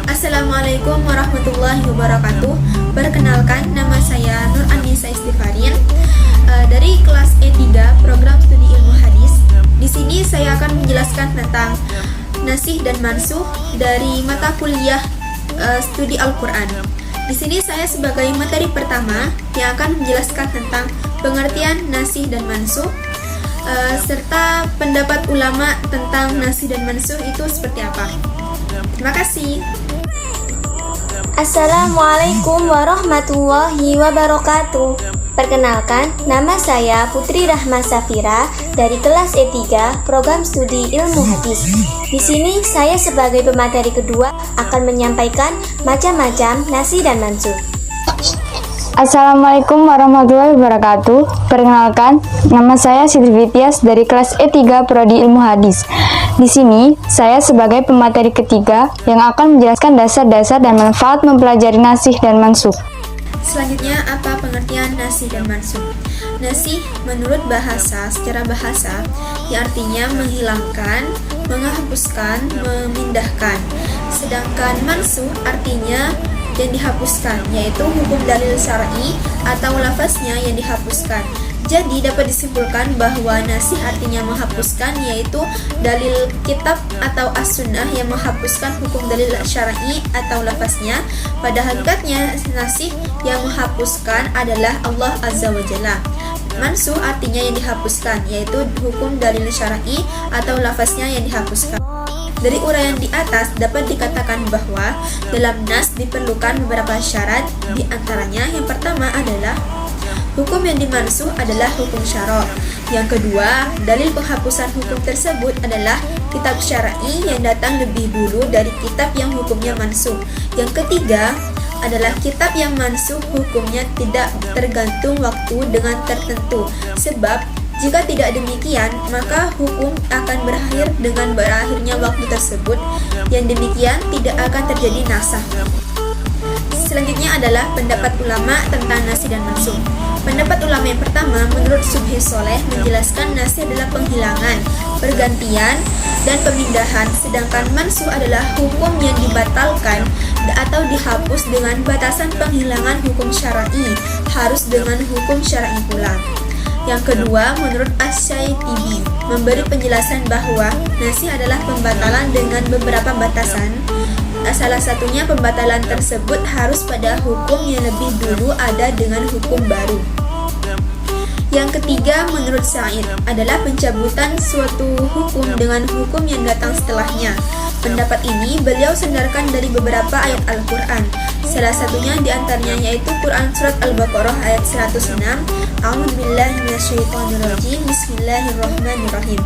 Assalamualaikum warahmatullahi wabarakatuh. Perkenalkan, nama saya Nur Anissa Istifarin dari kelas E3 program studi ilmu hadis. Di sini saya akan menjelaskan tentang nasih dan mansuh dari mata kuliah studi Al-Quran. Di sini saya sebagai materi pertama yang akan menjelaskan tentang pengertian nasih dan mansuh serta pendapat ulama tentang nasih dan mansuh itu seperti apa. Terima kasih. Assalamualaikum warahmatullahi wabarakatuh. Perkenalkan, nama saya Putri Rahma Safira dari kelas E3 program studi ilmu hadis. Di sini saya sebagai pemateri kedua akan menyampaikan macam-macam nasih dan mansuh. Assalamualaikum warahmatullahi wabarakatuh. Perkenalkan, nama saya Siti Fitias dari kelas E3 Prodi Ilmu Hadis. Di sini, saya sebagai pemateri ketiga yang akan menjelaskan dasar-dasar dan manfaat mempelajari nasih dan mansuh. Selanjutnya, apa pengertian nasih dan mansuh? Nasih menurut bahasa, secara bahasa, yang artinya menghilangkan, menghapuskan, memindahkan. Sedangkan mansuh artinya yang dihapuskan, yaitu hukum dalil syar'i atau lafaznya yang dihapuskan. Jadi dapat disimpulkan bahwa nasih artinya menghapuskan, yaitu dalil kitab atau as-sunnah yang menghapuskan hukum dalil syar'i atau lafaznya. Pada hakikatnya nasih yang menghapuskan adalah Allah Azza wa Jalla. Mansuh artinya yang dihapuskan, yaitu hukum dalil syar'i atau lafaznya yang dihapuskan. Dari uraian di atas dapat dikatakan bahwa dalam nas diperlukan beberapa syarat, di antaranya yang pertama adalah hukum yang dimansuh adalah hukum syara'. Yang kedua, dalil penghapusan hukum tersebut adalah kitab syar'i yang datang lebih dulu dari kitab yang hukumnya mansuh. Yang ketiga adalah kitab yang mansuh hukumnya tidak tergantung waktu dengan tertentu. Sebab jika tidak demikian, maka hukum akan berakhir dengan berakhirnya waktu tersebut. Yang demikian tidak akan terjadi nasakh. Selanjutnya adalah pendapat ulama tentang nasih dan mansuh. Pendapat ulama yang pertama, menurut Subhi Soleh, menjelaskan nasih adalah penghilangan, pergantian, dan pemindahan. Sedangkan mansuh adalah hukum yang dibatalkan atau dihapus dengan batasan penghilangan hukum syar'i, harus dengan hukum syar'i pula. Yang kedua, menurut Asy-Syaitibi, memberi penjelasan bahwa nasih adalah pembatalan dengan beberapa batasan. Salah satunya pembatalan tersebut harus pada hukum yang lebih dulu ada dengan hukum baru. Yang ketiga, menurut Sa'id, adalah pencabutan suatu hukum dengan hukum yang datang setelahnya. Pendapat ini beliau sandarkan dari beberapa ayat Al-Quran. Salah satunya diantaranya yaitu Quran Surat Al-Baqarah ayat 106. A'udzubillahi minasyaitonirrajim. Bismillahirrahmanirrahim.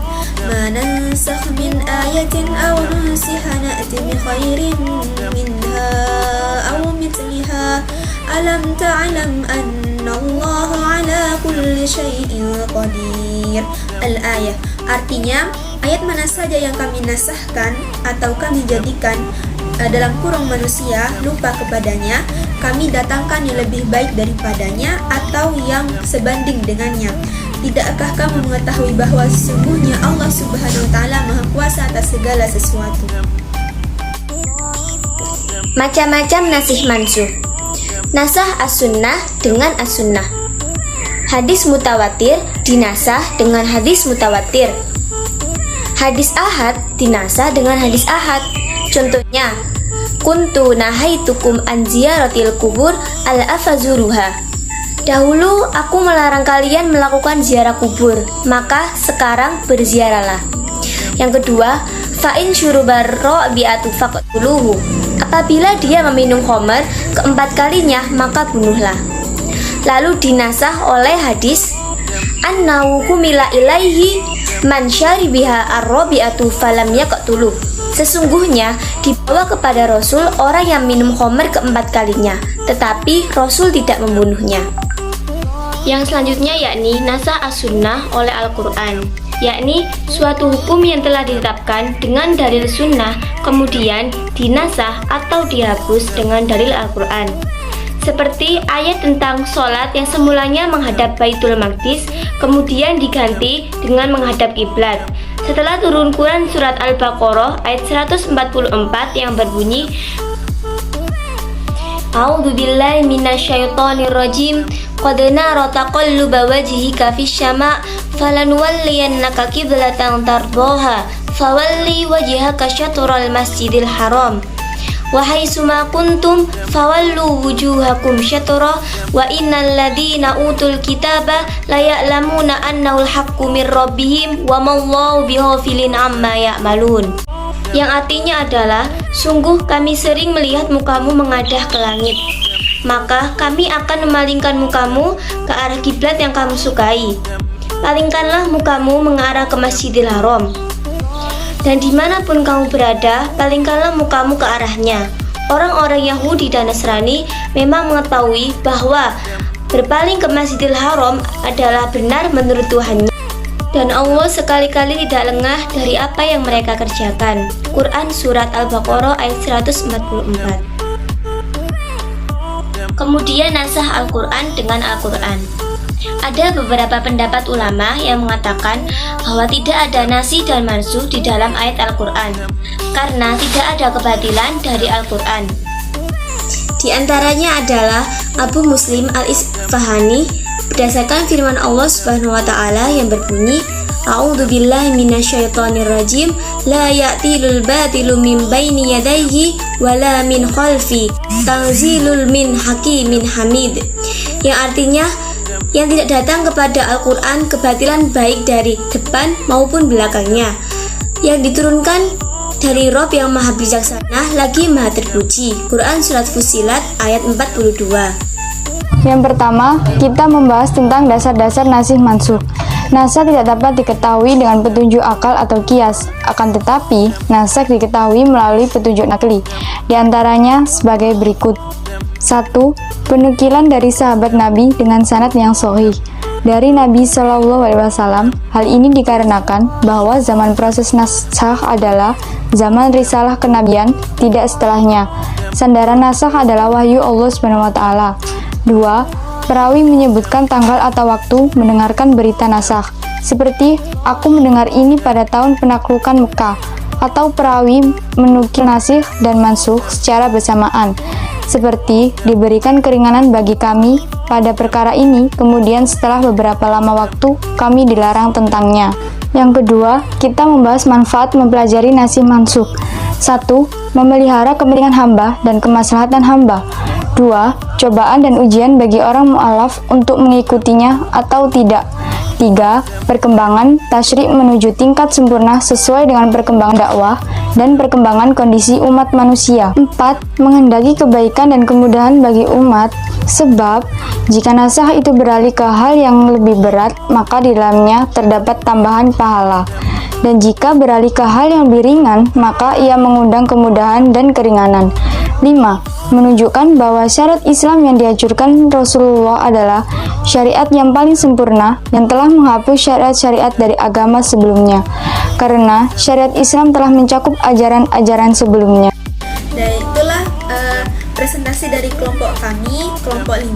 Ma nansakh min ayatin aw nunsiha na'ti bi khairin minha aw mithliha. Alam ta'lam annallaha ala kulli syai'in qadir. Al-ayah. Artinya, ayat mana saja yang kami nasahkan atau kami jadikan dalam kurung manusia lupa kepadanya, kami datangkan yang lebih baik daripadanya atau yang sebanding dengannya. Tidakkah kamu mengetahui bahwa sesungguhnya Allah Subhanahu wa Ta'ala Maha Kuasa atas segala sesuatu? Macam-macam nasih mansuh. Nasah as-sunnah dengan as-sunnah. Hadis mutawatir dinasah dengan hadis mutawatir. Hadis ahad dinasah dengan hadis ahad. Contohnya, kuntu nahaitukum an ziyaratil kubur al-afazuruha. Dahulu aku melarang kalian melakukan ziarah kubur, maka sekarang berziarahlah. Yang kedua, fa'in syurubar ro'bi'atu faqtuluhu. Apabila dia meminum khamr keempat kalinya, maka bunuhlah. Lalu dinasah oleh hadis annahu kumila ilaihi man syaribiha ar-robi'atu falam yaqtuluh. Sesungguhnya dibawa kepada Rasul orang yang minum khamr keempat kalinya, tetapi Rasul tidak membunuhnya. Yang selanjutnya yakni nasah as-sunnah oleh Al-Quran, yakni suatu hukum yang telah ditetapkan dengan dalil sunnah kemudian dinasah atau dihapus dengan dalil Al-Quran. Seperti ayat tentang sholat yang semulanya menghadap Baitul Maqdis kemudian diganti dengan menghadap kiblat. Setelah turun Quran surat Al-Baqarah ayat 144 yang berbunyi, A'udzu billahi minasyaitonir rajim. Qad nara taqalluba wajhika fis sama' falanuwalliyannaka qiblatan tardaha fawalli wajhaka syatral masjidil haram wa haitsuma kuntum fawallu wujuhakum syatra wa innal ladzina utul kitaba la ya'lamuna annahul haqqu mir rabbihim wa mallahu bighafilin amma ya'malun. Yang artinya adalah, sungguh kami sering melihat mukamu mengadah ke langit, maka kami akan memalingkan mukamu ke arah kiblat yang kamu sukai. Palingkanlah mukamu mengarah ke Masjidil Haram, dan dimanapun kamu berada, palingkanlah mukamu ke arahnya. Orang-orang Yahudi dan Nasrani memang mengetahui bahwa berpaling ke Masjidil Haram adalah benar menurut Tuhannya, dan Allah sekali-kali tidak lengah dari apa yang mereka kerjakan. Quran Surat Al-Baqarah ayat 144. Kemudian nasah Al-Quran dengan Al-Quran. Ada beberapa pendapat ulama yang mengatakan bahwa tidak ada nasih dan mansuh di dalam ayat Al-Quran, karena tidak ada kebatilan dari Al-Quran. Di antaranya adalah Abu Muslim Al-Isfahani berdasarkan firman Allah Subhanahu wa taala yang berbunyi, A'udzu billahi minasyaitonir rajim, la ya'tilul batilu min baini yadayhi wala min khalfi, tanzilul min hakimin hamid. Yang artinya, yang tidak datang kepada Al-Quran kebatilan baik dari depan maupun belakangnya, yang diturunkan dari Rob yang maha bijaksana lagi maha terpuji. Quran Surat Fussilat ayat 42. Yang pertama, kita membahas tentang dasar-dasar nasih mansuh. Nasakh tidak dapat diketahui dengan petunjuk akal atau kias, akan tetapi nasakh diketahui melalui petunjuk nakli. Di antaranya sebagai berikut. 1. Penukilan dari sahabat Nabi dengan sanad yang sahih dari Nabi Shallallahu Alaihi Wasallam. Hal ini dikarenakan bahwa zaman proses nasakh adalah zaman risalah kenabian, tidak setelahnya. Sandaran nasakh adalah wahyu Allah Subhanahu Wa Taala. 2. Perawi menyebutkan tanggal atau waktu mendengarkan berita nasakh, seperti aku mendengar ini pada tahun penaklukan Mekah, atau perawi menukil nasih dan mansuh secara bersamaan, seperti diberikan keringanan bagi kami pada perkara ini, kemudian setelah beberapa lama waktu kami dilarang tentangnya. Yang kedua, kita membahas manfaat mempelajari nasih mansuh. 1. Memelihara kepentingan hamba dan kemaslahatan hamba. 2. Cobaan dan ujian bagi orang mu'alaf untuk mengikutinya atau tidak. 3. Perkembangan tasyri' menuju tingkat sempurna sesuai dengan perkembangan dakwah dan perkembangan kondisi umat manusia. 4. Menghendaki kebaikan dan kemudahan bagi umat, sebab jika nasakh itu beralih ke hal yang lebih berat, maka di dalamnya terdapat tambahan pahala. Dan jika beralih ke hal yang lebih ringan, maka ia mengundang kemudahan dan keringanan. 5. Menunjukkan bahwa syariat Islam yang dianjurkan Rasulullah adalah syariat yang paling sempurna yang telah menghapus syariat-syariat dari agama sebelumnya, karena syariat Islam telah mencakup ajaran-ajaran sebelumnya. Dan itulah presentasi dari kelompok kami, kelompok 5.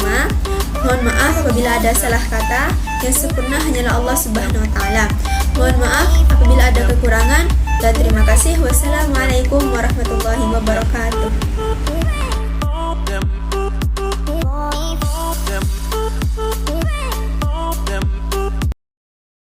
Mohon maaf apabila ada salah kata, yang sempurna hanyalah Allah Subhanahu wa taala. Mohon maaf apabila ada kekurangan, dan terima kasih. Wassalamualaikum warahmatullahi wabarakatuh.